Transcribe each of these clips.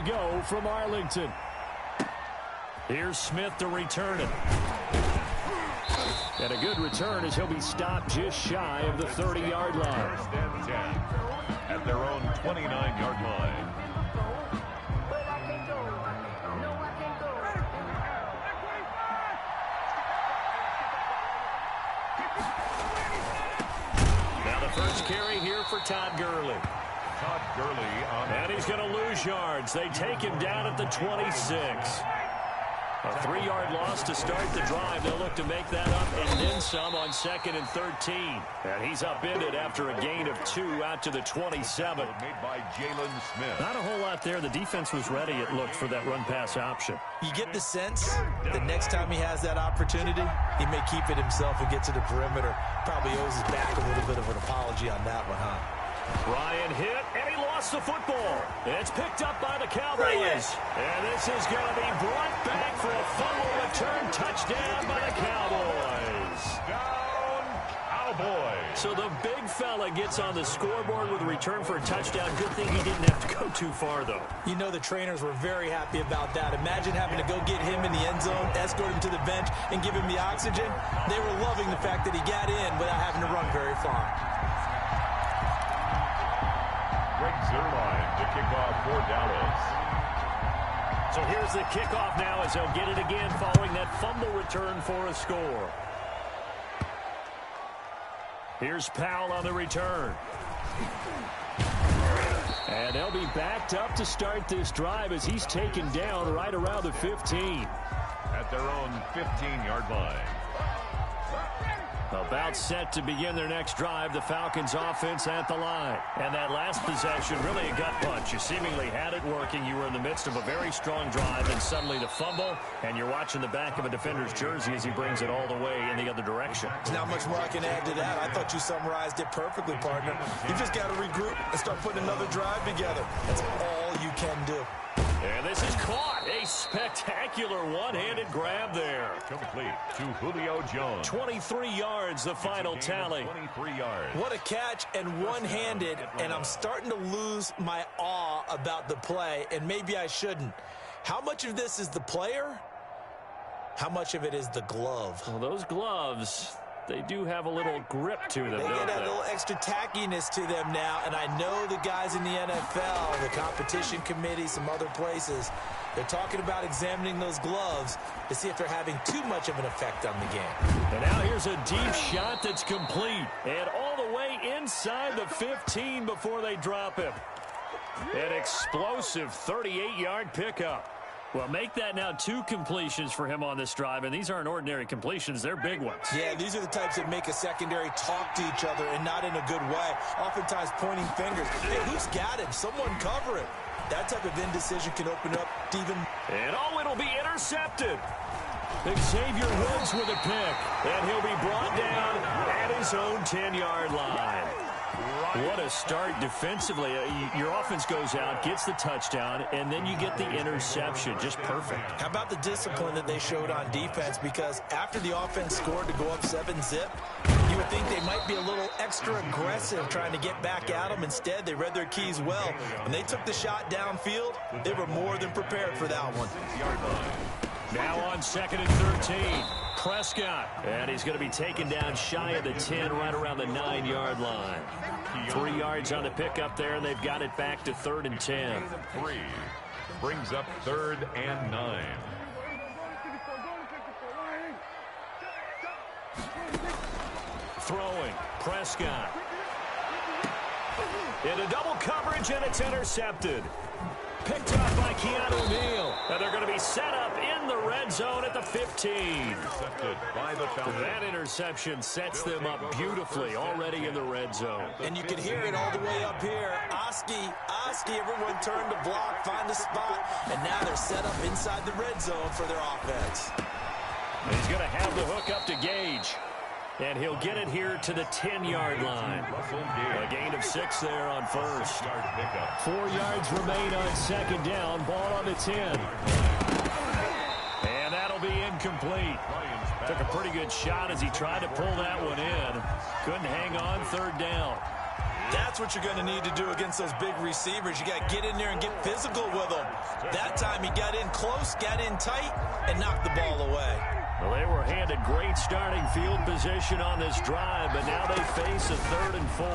go from Arlington. Here's Smith to return it. And a good return as he'll be stopped just shy of the 30-yard line. First and 10 at their own 29-yard line. Now the first carry here for Todd Gurley. Todd Gurley on. And he's going to lose yards. They take him down at the 26. A 3-yard loss to start the drive. They'll look to make that up and then some on 2nd and 13. And he's upended after a gain of 2 out to the 27. Made by Jalen Smith. Not a whole lot there. The defense was ready, it looked, for that run-pass option. You get the sense that next time he has that opportunity, he may keep it himself and get to the perimeter. Probably owes his back a little bit of an apology on that one, huh? Ryan hit, and he lost the football. It's picked up by the Cowboys. And this is going to be brought back for a fumble return touchdown by the Cowboys. Down, Cowboys. So the big fella gets on the scoreboard with a return for a touchdown. Good thing he didn't have to go too far, though. You know the trainers were very happy about that. Imagine having to go get him in the end zone, escort him to the bench, and give him the oxygen. They were loving the fact that he got in without having to run very far. Greg Zuerlein to kick off for Dallas. So here's the kickoff now as they'll get it again following that fumble return for a score. Here's Powell on the return. And they'll be backed up to start this drive as he's taken down right around the 15. At their own 15-yard line. About set to begin their next drive, the Falcons offense at the line. And that last possession, really a gut punch. You seemingly had it working. You were in the midst of a very strong drive, and suddenly the fumble, and you're watching the back of a defender's jersey as he brings it all the way in the other direction. There's not much more I can add to that. I thought you summarized it perfectly, partner. You just got to regroup and start putting another drive together. That's all you can do. And this is caught. A spectacular one-handed grab there. Complete to Julio Jones. 23 yards, the final tally. 23 yards. What a catch, and one-handed, and I'm starting to lose my awe about the play, and maybe I shouldn't. How much of this is the player? How much of it is the glove? Well, those gloves, they do have a little grip to them, They don't get they? a little extra tackiness to them now, and I know the guys in the NFL, the competition committee, some other places, they're talking about examining those gloves to see if they're having too much of an effect on the game. And now here's a deep shot that's complete. And all the way inside the 15 before they drop him. An explosive 38-yard pickup. Well, make that now 2 completions for him on this drive, and these aren't ordinary completions. They're big ones. Yeah, these are the types that make a secondary talk to each other, and not in a good way. Oftentimes pointing fingers. Hey, who's got him? Someone cover it. That type of indecision can open up even. And it'll be intercepted. Xavier Woods with a pick, and he'll be brought down at his own 10-yard line. What a start defensively. Your offense goes out, gets the touchdown, and then you get the interception. Just perfect. How about the discipline that they showed on defense? Because after the offense scored to go up 7-zip, you would think they might be a little extra aggressive trying to get back at them. Instead, they read their keys well. When they took the shot downfield, they were more than prepared for that one. Now on 2nd and 13, Prescott. And he's going to be taken down shy of the 10, right around the 9-yard line. 3 yards on the pickup there, and they've got it back to 3rd and 10. 3 brings up 3rd and 9. Throwing, Prescott. Into double coverage, and it's intercepted. Picked up by Keanu Neal. And they're going to be set up in the red zone at the 15. Intercepted by the Falcons. That interception sets them up beautifully already in the red zone. And you can hear it all the way up here. Oski, everyone turned to block, find a spot, and now they're set up inside the red zone for their offense. And he's going to have the hook up to Gage. And he'll get it here to the 10-yard line. A gain of 6 there on first. 4 yards remain on 2nd down. Ball on the 10. And that'll be incomplete. Took a pretty good shot as he tried to pull that one in. Couldn't hang on 3rd down. That's what you're going to need to do against those big receivers. You got to get in there and get physical with them. That time he got in close, got in tight, and knocked the ball away. Well, they were handed great starting field position on this drive, but now they face a 3rd and 4.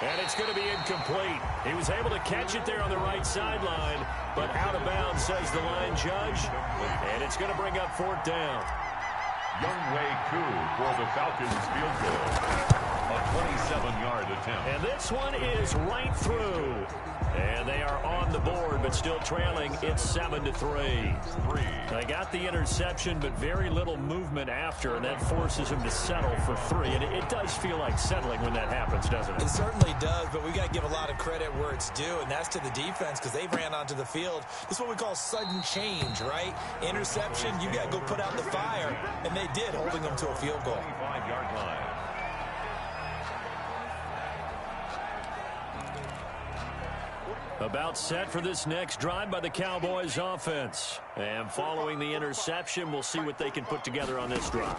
And it's going to be incomplete. He was able to catch it there on the right sideline, but out of bounds, says the line judge. And it's going to bring up 4th down. Younghoe Koo for the Falcons field goal. A 27-yard attempt. And this one is right through. And they are on the board, but still trailing. It's 7-3. They got the interception, but very little movement after, and that forces him to settle for 3. And it does feel like settling when that happens, doesn't it? It certainly does, but we got to give a lot of credit where it's due, and that's to the defense because they ran onto the field. This is what we call sudden change, right? Interception, you got to go put out the fire, and they did, holding them to a field goal. 25-yard line. About set for this next drive by the Cowboys offense. And following the interception, we'll see what they can put together on this drive.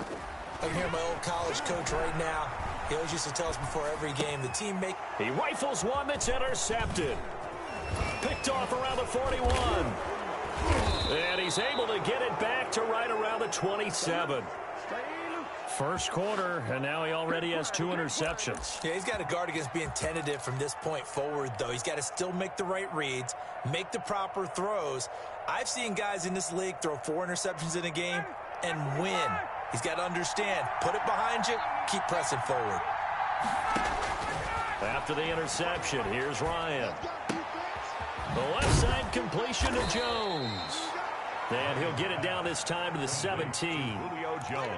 I can hear my old college coach right now. He always used to tell us before every game, the team make... He rifles one that's intercepted. Picked off around the 41. And he's able to get it back to right around the 27. First quarter, and now he already has 2 interceptions. Yeah, he's got to guard against being tentative from this point forward, though. He's got to still make the right reads, make the proper throws. I've seen guys in this league throw 4 interceptions in a game and win. He's got to understand, put it behind you, keep pressing forward. After the interception, here's Ryan. The left side completion to Jones. And he'll get it down this time to the 17.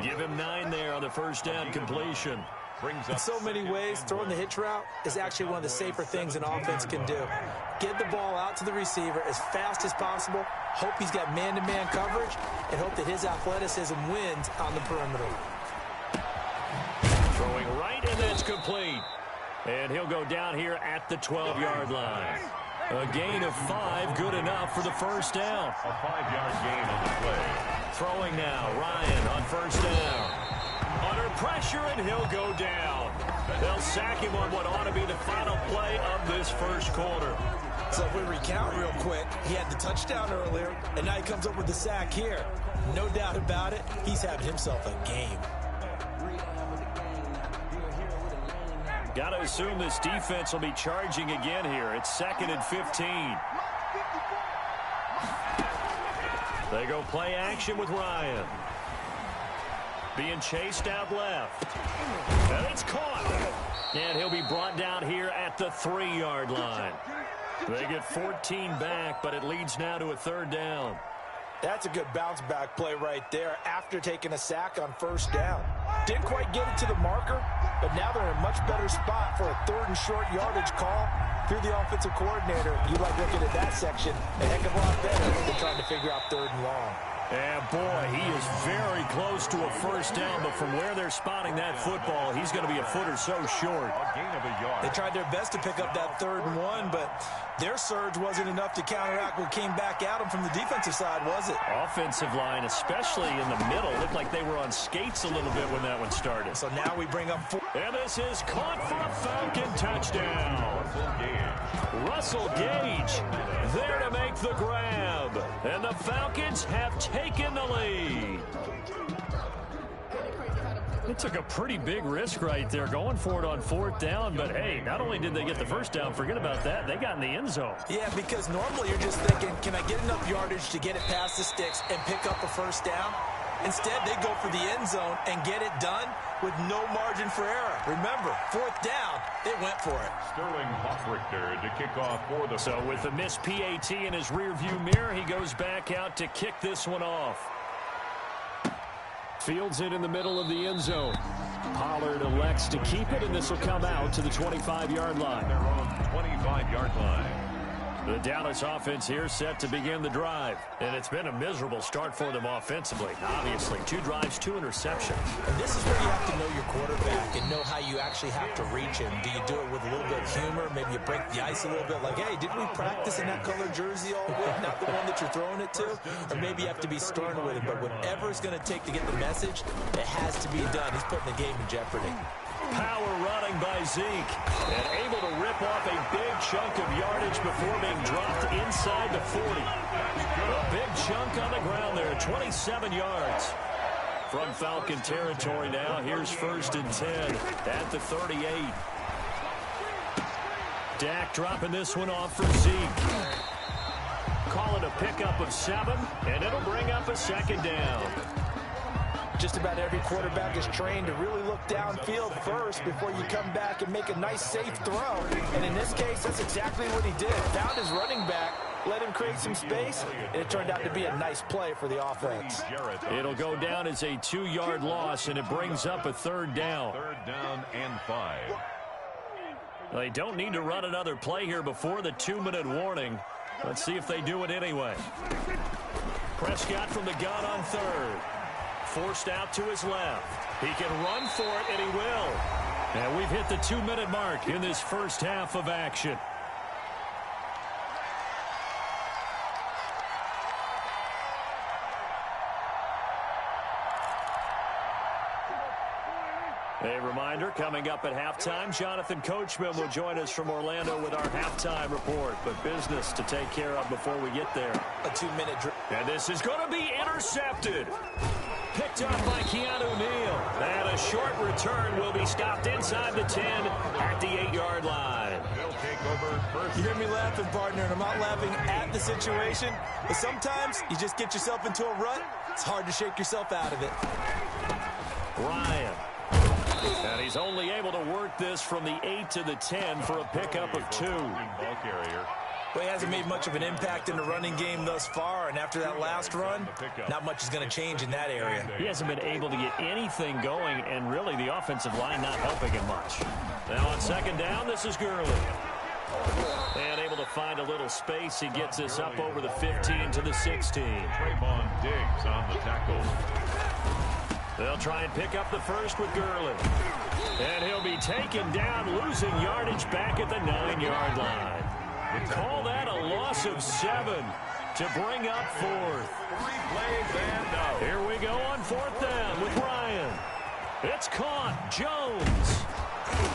Give him 9 there on the first down completion. In so many ways, throwing the hitch route is actually one of the safer things an offense can do. Get the ball out to the receiver as fast as possible, hope he's got man-to-man coverage, and hope that his athleticism wins on the perimeter. Throwing right, and that's complete. And he'll go down here at the 12-yard line. A gain of 5, good enough for the first down. A 5-yard gain on the play. Throwing now, Ryan on first down. Under pressure, and he'll go down. They'll sack him on what ought to be the final play of this first quarter. So if we recount real quick, he had the touchdown earlier, and now he comes up with the sack here. No doubt about it, he's having himself a game. Got to assume this defense will be charging again here. It's 2nd and 15. They go play action with Ryan. Being chased out left. And it's caught. And he'll be brought down here at the 3-yard line. They get 14 back, but it leads now to a 3rd down. That's a good bounce-back play right there after taking a sack on first down. Didn't quite get it to the marker, but now they're in a much better spot for a 3rd and short yardage call. Through the offensive coordinator, you like looking at that section a heck of a lot better than trying to figure out 3rd and long. And boy, he is very close to a first down, but from where they're spotting that football, he's going to be a foot or so short. A gain of a yard. They tried their best to pick up that 3rd and 1, but their surge wasn't enough to counteract what came back at them from the defensive side, was it? Offensive line, especially in the middle, looked like they were on skates a little bit when that one started. So now we bring up 4. And this is caught for a Falcon touchdown. Russell Gage there to make the grab. And the Falcons have taken the lead. It took a pretty big risk right there going for it on 4th down. But, hey, not only did they get the first down, forget about that, they got in the end zone. Yeah, because normally you're just thinking, can I get enough yardage to get it past the sticks and pick up a first down? Instead, they go for the end zone and get it done with no margin for error. Remember, 4th down, they went for it. Sterling Hoffrichter to kick off for the... So with a missed PAT in his rearview mirror, he goes back out to kick this one off. Fields it in the middle of the end zone. Pollard elects to keep it, and this will come out to the 25-yard line. They're on 25-yard line. The Dallas offense here set to begin the drive. And it's been a miserable start for them offensively. Obviously, 2 drives, 2 interceptions. And this is where you have to know your quarterback and know how you actually have to reach him. Do you do it with a little bit of humor? Maybe you break the ice a little bit like, hey, didn't we practice in that color jersey all week? Not the one that you're throwing it to? Or maybe you have to be stern with him. But whatever it's going to take to get the message, it has to be done. He's putting the game in jeopardy. power running by Zeke. And able to rip off a big chunk of yardage before being dropped inside the 40. A big chunk on the ground there, 27 yards. From Falcon territory now, here's 1st and 10 at the 38. Dak dropping this one off for Zeke. Call it a pickup of 7, and it'll bring up a 2nd down. Just about every quarterback is trained to really look downfield first before you come back and make a nice, safe throw. And in this case, that's exactly what he did. Found his running back, let him create some space, and it turned out to be a nice play for the offense. It'll go down as a 2-yard loss, and it brings up a 3rd down. 3rd down and 5. They don't need to run another play here before the 2-minute warning. Let's see if they do it anyway. Prescott from the gun on 3rd. Forced out to his left. He can run for it, and he will. And we've hit the 2-minute mark in this first half of action. A reminder, coming up at halftime, Jonathan Coachman will join us from Orlando with our halftime report. But business to take care of before we get there. A 2-minute drill. And this is going to be intercepted. Picked up by Keanu Neal. And a short return will be stopped inside the 10 at the 8-yard line. They'll take over first. You hear me laughing, partner, and I'm not laughing at the situation. But sometimes you just get yourself into a rut. It's hard to shake yourself out of it. Ryan. And he's only able to work this from the 8 to the 10 for a pickup of 2. Ball carrier. Well, he hasn't made much of an impact in the running game thus far, and after that last run, not much is going to change in that area. He hasn't been able to get anything going, and really the offensive line not helping him much. Now on 2nd down, this is Gurley. And able to find a little space. He gets this up over the 15 to the 16. Trayvon Diggs on the tackle. They'll try and pick up the first with Gurley. And he'll be taken down, losing yardage back at the 9-yard line. Call that a loss of 7 to bring up 4th. 3 plays and out. Here we go on 4th down with Ryan. It's caught. Jones.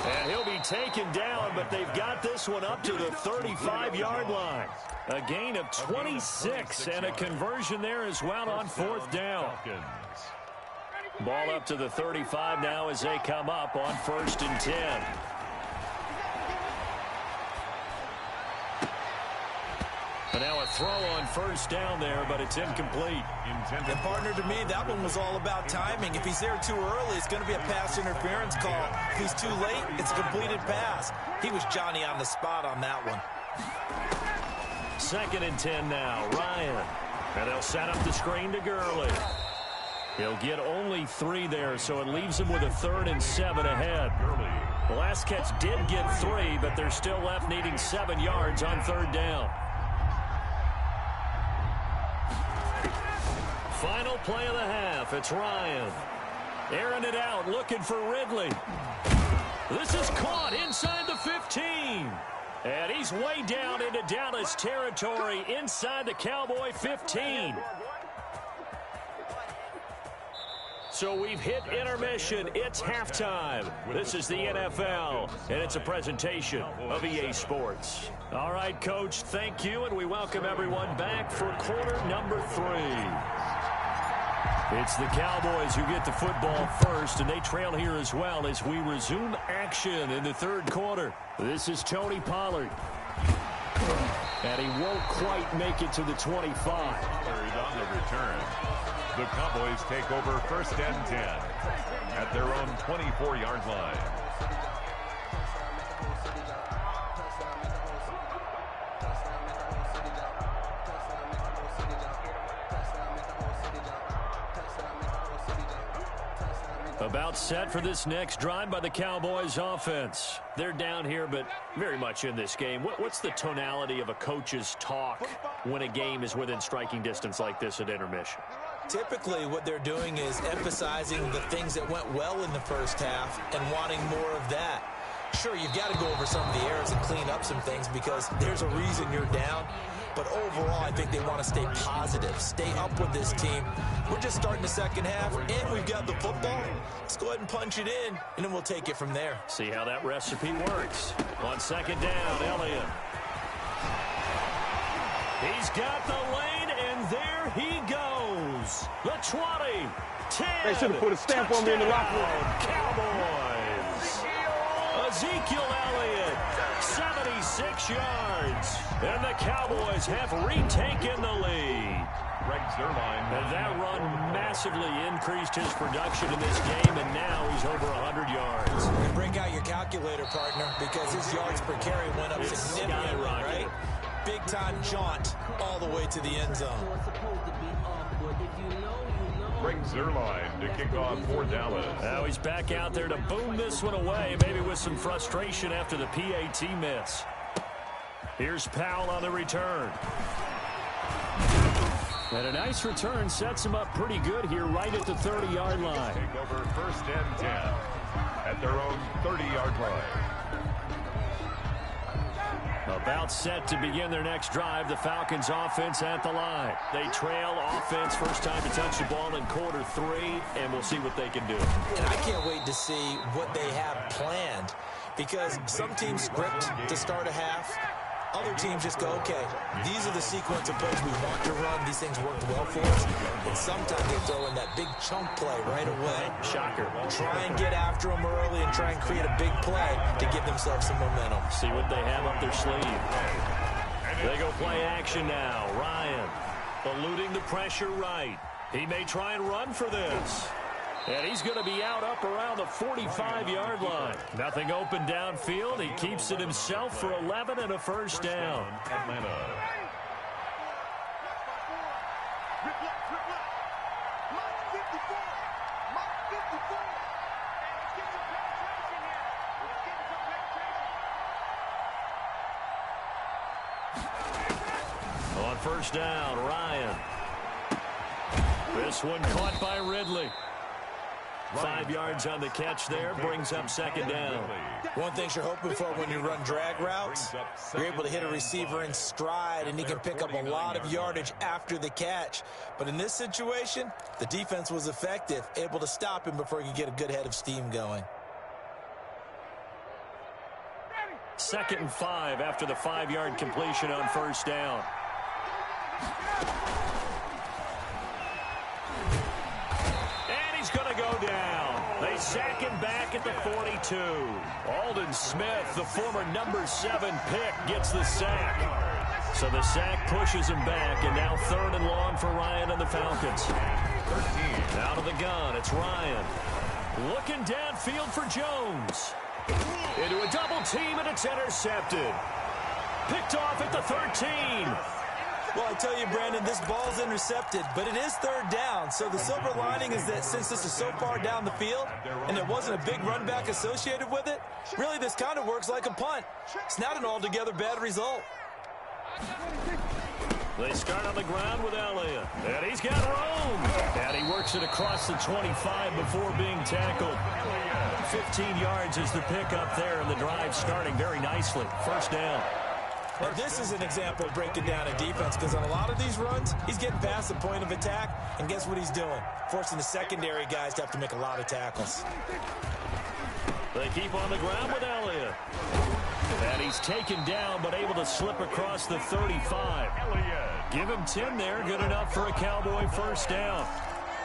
And he'll be taken down, but they've got this one up to the 35-yard line. A gain of 26 and a conversion there as well on 4th down. Ball up to the 35 now as they come up on 1st and 10. And now a throw on 1st down there, but it's incomplete. And partner, to me, that one was all about timing. If he's there too early, it's going to be a pass interference call. If he's too late, it's a completed pass. He was Johnny on the spot on that one. 2nd and 10 now, Ryan. And they'll set up the screen to Gurley. He'll get only 3 there, so it leaves him with a 3rd and 7 ahead. The last catch did get 3, but they're still left needing 7 yards on 3rd down. Final play of the half. It's Ryan. Airing it out, looking for Ridley. This is caught inside the 15. And he's way down into Dallas territory inside the Cowboy 15. So we've hit intermission. It's halftime. This is the NFL, and it's a presentation of EA Sports. All right, Coach, thank you, and we welcome everyone back for quarter number 3. It's the Cowboys who get the football first, and they trail here as well as we resume action in the 3rd quarter. This is Tony Pollard. And he won't quite make it to the 25. Pollard on the return. The Cowboys take over 1st and 10 at their own 24-yard line. About set for this next drive by the Cowboys offense. They're down here, but very much in this game. What's the tonality of a coach's talk when a game is within striking distance like this at intermission? Typically, what they're doing is emphasizing the things that went well in the first half and wanting more of that. Sure, you've got to go over some of the errors and clean up some things because there's a reason you're down. But overall, I think they want to stay positive, stay up with this team. We're just starting the second half, and we've got the football. Let's go ahead and punch it in, and then we'll take it from there. See how that recipe works. On second down, Elliott. He's got the lane, and there he goes. The 20, 10. They should have put a stamp on me in the locker room. Cowboys. Ezekiel Elliott, 76 yards. And the Cowboys have retaken the lead. And that run massively increased his production in this game, and now he's over 100 yards. And break out your calculator, partner, because his yards per carry went up significantly, right? Big-time jaunt all the way to the end zone. Greg Zuerlein to kick off for Dallas. Now he's back out there to boom this one away, maybe with some frustration after the PAT miss. Here's Powell on the return. And a nice return sets him up pretty good here right at the 30-yard line. Take over first and 10 at their own 30-yard line. About set to begin their next drive, the Falcons offense at the line. They trail offense, first time to touch the ball in quarter 3, and we'll see what they can do. And I can't wait to see what they have planned, because some teams script to start a half. Other teams just go, okay, these are the sequence of plays we want to run. These things worked well for us. And sometimes they throw in that big chunk play right away. Shocker. Try and get after them early and try and create a big play to give themselves some momentum. See what they have up their sleeve. They go play action now. Ryan eluding the pressure right. He may try and run for this. And he's going to be out up around the 45-yard line. Nothing open downfield. He keeps it himself for 11 and a first down. Atlanta. On first down, Ryan. This one caught by Ridley. 5 yards on the catch there, brings up second down. One thing you're hoping for when you run drag routes, you're able to hit a receiver in stride, and he can pick up a lot of yardage after the catch. But in this situation, the defense was effective, able to stop him before he could get a good head of steam going. 2nd and 5 after the 5-yard completion on first down. They sack him back at the 42. Aldon Smith, the former number 7 pick, gets the sack. So the sack pushes him back, and now 3rd and long for Ryan and the Falcons. 13. Out of the gun, it's Ryan. Looking downfield for Jones. Into a double team, and it's intercepted. Picked off at the 13. Well, I tell you, Brandon, this ball's intercepted, but it is 3rd down. So the silver lining is that since this is so far down the field and there wasn't a big run back associated with it, really this kind of works like a punt. It's not an altogether bad result. They start on the ground with Elliott, and he's got room. And he works it across the 25 before being tackled. 15 yards is the pickup there, and the drive starting very nicely. First down. Now, this is an example of breaking down a defense, because on a lot of these runs, he's getting past the point of attack, and guess what he's doing? Forcing the secondary guys to have to make a lot of tackles. They keep on the ground with Elliott. And he's taken down, but able to slip across the 35. Give him 10 there, good enough for a Cowboy first down.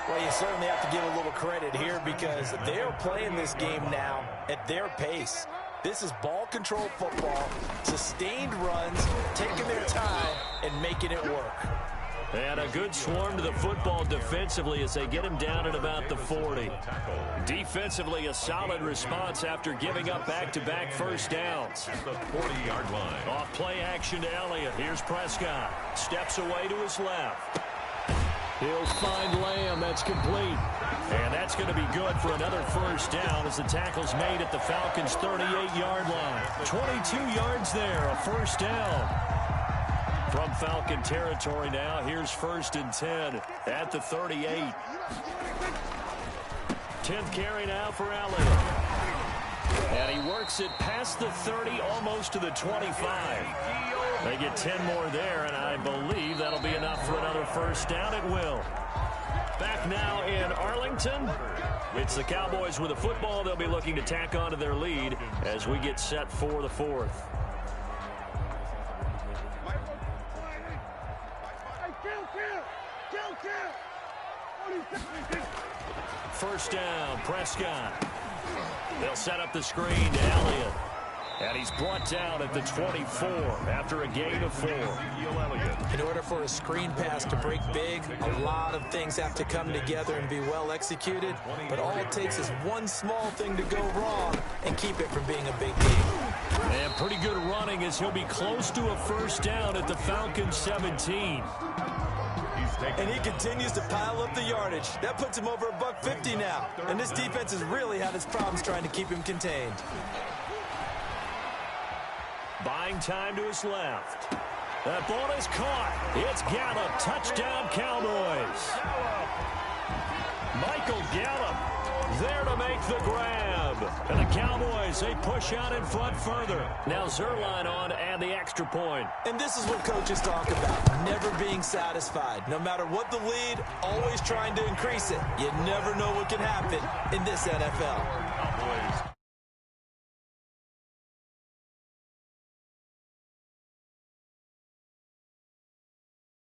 Well, you certainly have to give a little credit here, because they're playing this game now at their pace. This is ball control football, sustained runs, taking their time, and making it work. And a good swarm to the football defensively as they get him down at about the 40. Defensively, a solid response after giving up back-to-back first downs. At the 40-yard line. Off play action to Elliott. Here's Prescott. Steps away to his left. He'll find Lamb. That's complete. And that's going to be good for another first down as the tackle's made at the Falcons' 38-yard line. 22 yards there, a first down. From Falcon territory now, here's 1st and 10 at the 38. 10th carry now for Elliott. And he works it past the 30, almost to the 25. They get 10 more there, and I believe that'll be enough for another first down. It will. Back now in Arlington. It's the Cowboys with the football. They'll be looking to tack on to their lead as we get set for the fourth. First down, Prescott. They'll set up the screen to Elliott. And he's brought down at the 24 after a gain of 4. In order for a screen pass to break big, a lot of things have to come together and be well executed. But all it takes is one small thing to go wrong and keep it from being a big game. And pretty good running as he'll be close to a first down at the Falcons 17. And he continues to pile up the yardage. That puts him over $150 now. And this defense has really had its problems trying to keep him contained. Buying time to his left. That ball is caught. It's Gallup. Touchdown, Cowboys. Michael Gallup there to make the grab. And the Cowboys, they push out in front further. Now Zerline on and the extra point. And this is what coaches talk about, never being satisfied. No matter what the lead, always trying to increase it. You never know what can happen in this NFL.